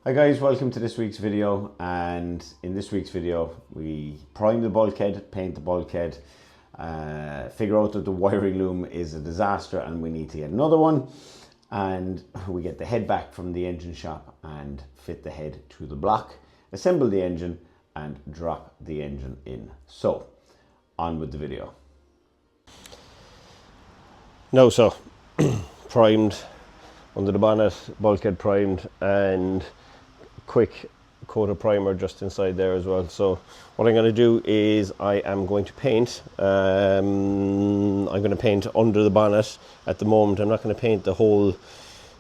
Hi guys, welcome to this week's video, and in this week's video we prime the bulkhead, paint the bulkhead, figure out that the wiring loom is a disaster and we need to get another one, and we get the head back from the engine shop and fit the head to the block, assemble the engine and drop the engine in. So on with the video. Primed under the bonnet, bulkhead primed, and quick coat of primer just inside there as well. So what I'm going to do is I am going to paint. I'm going to paint under the bonnet at the moment. I'm not going to paint the whole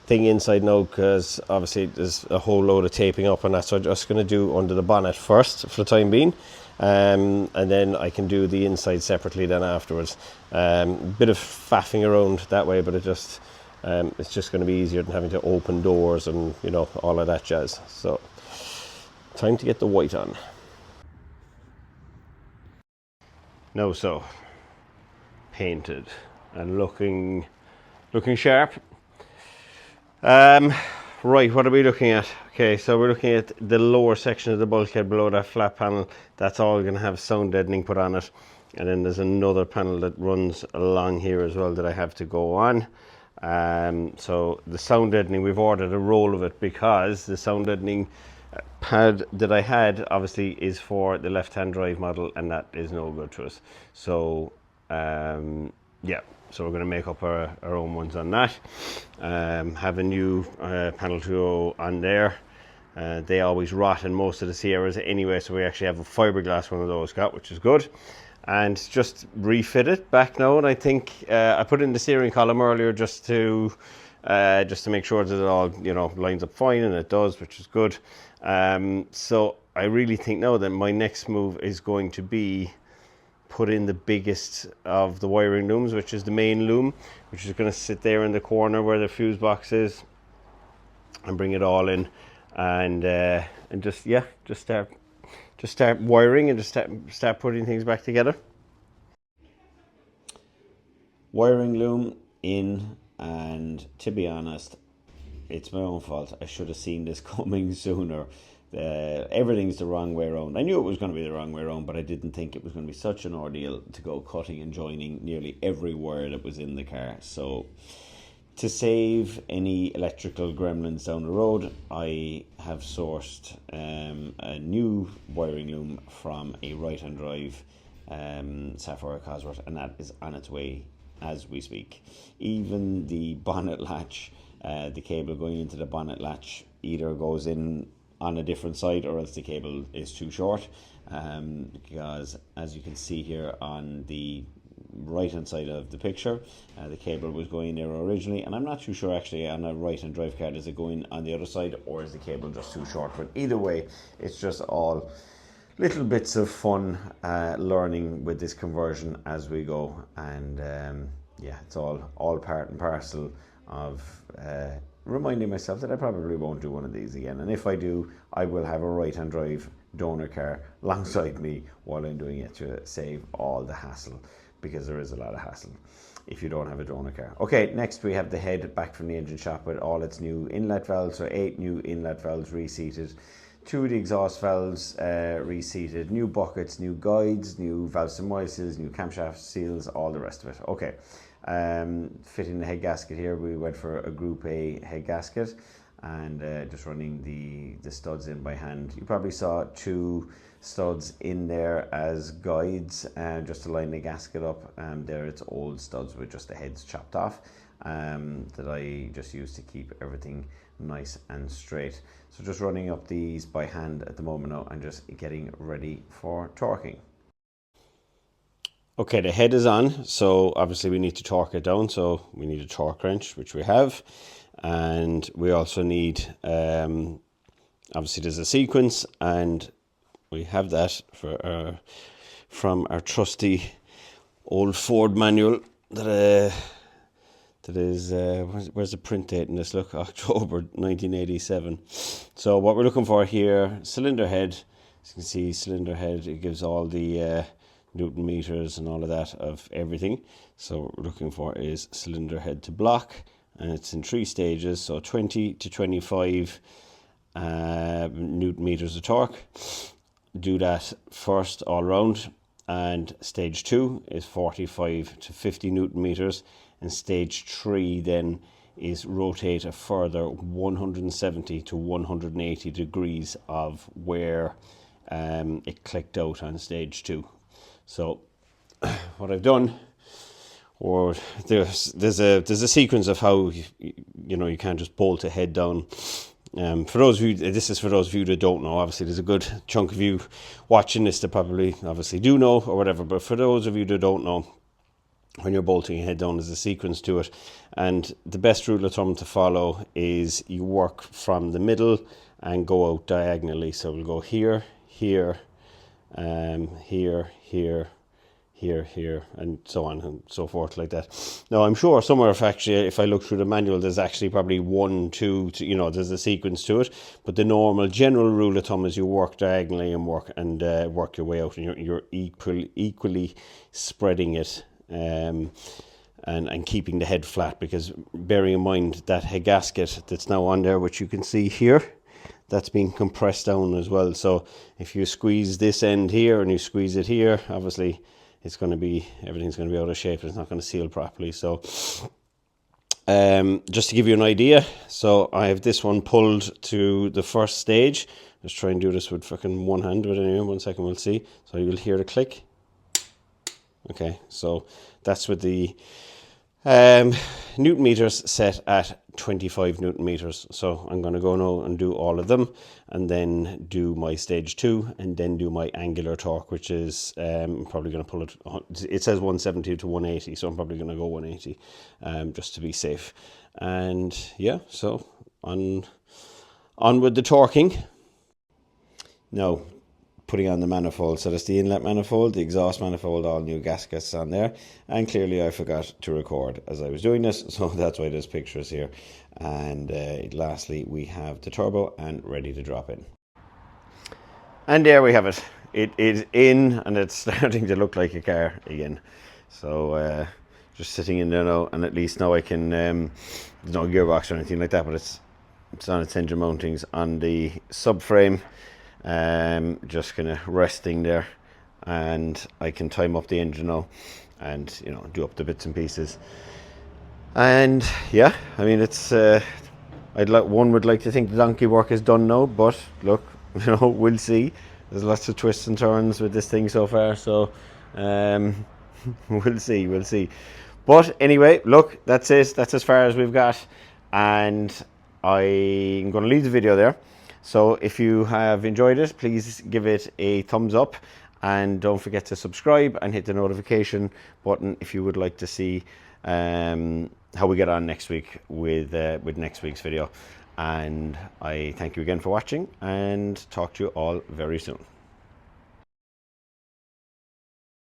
thing inside now because obviously there's a whole load of taping up on that. So I'm just going to do under the bonnet first for the time being. And then I can do the inside separately then afterwards. Bit of faffing around that way, but it's just going to be easier than having to open doors and all of that jazz. So time to get the white on. Painted and looking sharp. Right, what are we looking at? Okay, so we're looking at the lower section of the bulkhead below that flat panel. That's all going to have sound deadening put on it. And then there's another panel that runs along here as well that I have to go on. So the sound deadening, we've ordered a roll of it because the sound deadening pad that I had obviously is for the left-hand drive model, and that is no good to us. So yeah, so we're going to make up our own ones on that. Have a new panel to go on there. They always rot in most of the Sierras anyway, so we actually have a fiberglass one of those got, which is good. And just refit it back now, and I think I put in the steering column earlier just to make sure that it all lines up fine, and it does, which is good. So I really think now that my next move is going to be put in the biggest of the wiring looms, which is the main loom, which is going to sit there in the corner where the fuse box is, and bring it all in, and just start wiring and just start putting things back together. Wiring loom in, and to be honest, it's my own fault. I should have seen this coming sooner. Everything's the wrong way around. I knew it was going to be the wrong way around, but I didn't think it was going to be such an ordeal to go cutting and joining nearly every wire that was in the car. So to save any electrical gremlins down the road, I have sourced a new wiring loom from a right-hand drive Sapphire Cosworth, and that is on its way as we speak. Even the bonnet latch, the cable going into the bonnet latch either goes in on a different side, or else the cable is too short, because as you can see here on the right hand side of the picture, the cable was going there originally, and I'm not too sure actually on a right hand drive card is it going on the other side, or is the cable just too short. But either way, it's just all little bits of fun learning with this conversion as we go, and yeah, it's all part and parcel of reminding myself that I probably won't do one of these again, and if I do, I will have a right hand drive donor car alongside me while I'm doing it, to save all the hassle, because there is a lot of hassle if you don't have a donor car. Okay, next we have the head back from the engine shop with all its new inlet valves. So 8 new inlet valves reseated, 2 of the exhaust valves reseated, new buckets, new guides, new valve stem seals, new camshaft seals, all the rest of it. Okay, fitting the head gasket here, we went for a Group A head gasket, and just running the studs in by hand. You probably saw 2 studs in there as guides, just to line the gasket up. There it's old studs with just the heads chopped off, that I just use to keep everything nice and straight. So just running up these by hand at the moment now, and just getting ready for torquing. Okay, the head is on, so obviously we need to torque it down. So we need a torque wrench, which we have, and we also need obviously there's a sequence, and we have that for from our trusty old Ford manual that is where's the print date in this? Look, October 1987. So what we're looking for here, cylinder head. As you can see, cylinder head, it gives all the Newton meters and all of that of everything. So what we're looking for is cylinder head to block, and it's in 3 stages, so 20 to 25 Newton meters of torque. Do that first all round, and stage 2 is 45 to 50 Newton meters, and stage 3 then is rotate a further 170 to 180 degrees of where it clicked out on stage 2. So what I've done, or there's a sequence of how you can't just bolt a head down. For those of you, this is for those of you that don't know. Obviously, there's a good chunk of you watching this that probably obviously do know or whatever. But for those of you that don't know, when you're bolting a head down, there's a sequence to it, and the best rule of thumb to follow is you work from the middle and go out diagonally. So we'll go here, here, here, here, and so on and so forth like that. Now I'm sure somewhere, if I look through the manual, there's actually probably 1, 2, there's a sequence to it. But the normal general rule of thumb is you work diagonally and work your way out, and you're equally spreading it and keeping the head flat, because bearing in mind that head gasket that's now on there, which you can see here, that's being compressed down as well. So if you squeeze this end here and you squeeze it here, obviously everything's going to be out of shape. It's not going to seal properly. So just to give you an idea, so I have this one pulled to the first stage. Let's try and do this with fucking one hand, but anyway, 1 second, we'll see. So you'll hear the click. Okay, so that's with the Newton meters set at 25 Newton meters. So I'm going to go now and do all of them, and then do my stage 2, and then do my angular torque, which is probably going to pull it. It says 170 to 180, so I'm probably going to go 180 just to be safe. And yeah, so on with the torquing. Now, putting on the manifold. So that's the inlet manifold, the exhaust manifold, all new gaskets on there. And clearly I forgot to record as I was doing this, so that's why there's pictures here. And lastly, we have the turbo and ready to drop in. And there we have it. It is in, and it's starting to look like a car again. So just sitting in there now, and at least now I can, there's no gearbox or anything like that, but it's on its engine mountings on the subframe. Just kind of resting there, and I can time up the engine now and do up the bits and pieces. And yeah, I mean, it's one would like to think the donkey work is done now, but look, we'll see. There's lots of twists and turns with this thing so far, so we'll see. But anyway, look, that's it. That's as far as we've got, and I'm going to leave the video there. So if you have enjoyed it, please give it a thumbs up, and don't forget to subscribe and hit the notification button if you would like to see how we get on next week with next week's video. And I thank you again for watching, and talk to you all very soon.